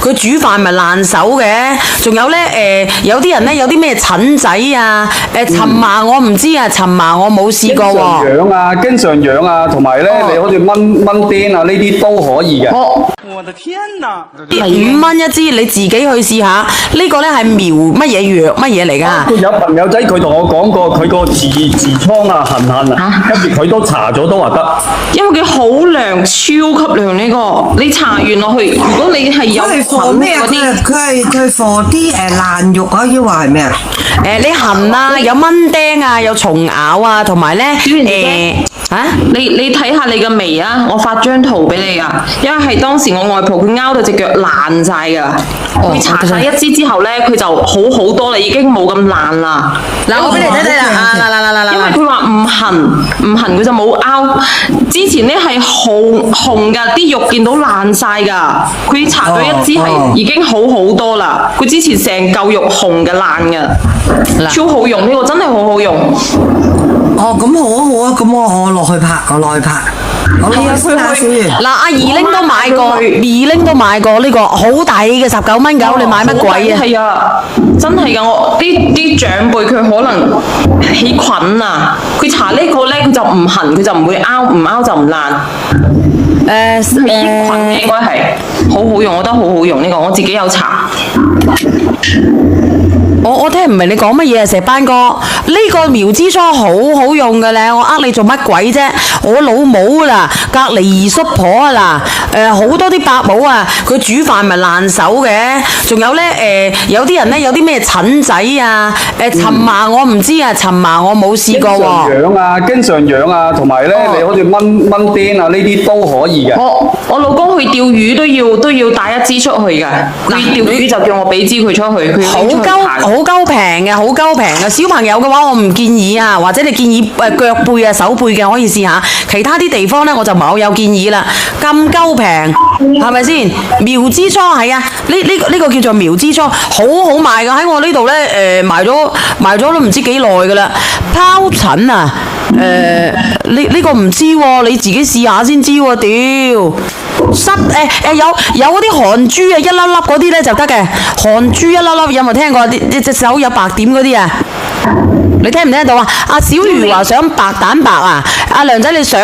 佢煮飯咪爛手嘅。仲有咧有啲人咧有啲咩疹仔啊，蕁麻我唔知啊，蕁麻我冇試過喎。經常癢啊，同埋咧你好似蚊叮啊呢啲都可以嘅。我的天哪5蚊一支，你自己去試下。呢個咧係苗乜嘢藥乜嘢嚟㗎？有朋友仔佢同我講過，佢個痔瘡啊痕啊，跟住佢都搽咗都話得。因為佢好涼，超級涼呢個。你搽完落去，如果你係有佢係放咩啊？佢放啲爛肉啊，抑或係咩啊？你痕啊，有蚊叮啊，有蟲咬啊，同埋咧你睇下你嘅眉啊，我發張圖俾你啊，因為係當時我外婆佢拗到隻腳爛晒噶，佢搽晒一支之後咧，佢就好多啦，已經冇咁爛啦。嗱，我俾你睇睇啦，因為佢話唔痕佢就冇拗。之前咧係紅噶，啲肉見到爛晒噶，佢搽咗一支係已經好多啦。佢之前成嚿肉紅嘅爛嘅，超好用，呢個真係好用。咁好啊，咁我落去拍，我落去拍。我落去試下先。嗱，阿二玲都買過，二玲都買過呢個好抵嘅19蚊9，你買乜鬼啊？係啊，真係噶，我啲長輩佢可能起菌啊，佢搽呢個咧佢就唔痕，佢就唔會拗，唔拗就唔爛。係益菌嘅應該係，好好用，我覺得好好用呢個，我自己有搽。我聽唔明你講乜嘢啊，石班哥？呢個苗之初好好用嘅咧，我你做乜鬼啫？我老母啦，隔離二叔婆啊嗱，好多啲伯母啊，佢煮飯咪爛手嘅。仲有咧有啲人咧有啲咩疹仔啊，蕁麻我唔知啊，蕁麻我冇試過喎。經常癢啊，同埋咧你好似蚊叮啊呢啲都可以嘅。我老公去釣魚都要帶一支出去㗎，佢釣魚就叫我俾支佢出去，佢好鳩平嘅，好鳩平嘅。小朋友嘅話，我唔建議啊，或者你建議腳背啊、手背嘅可以試下。其他啲地方咧，我就冇有建議啦。咁鳩平，係咪先？苗之初係啊，呢個叫做苗之初，好好賣㗎。喺我呢度咧，賣咗都唔知幾耐㗎啦。疱疹啊，呢個唔知喎，你自己試下先知喎，屌！有嗰啲汗珠啊，一粒粒嗰啲咧就得嘅，汗珠一粒粒，有冇聽過？隻手有白點嗰啲啊？你聽唔聽得到啊？阿小魚話想白蛋白啊，阿梁仔你想？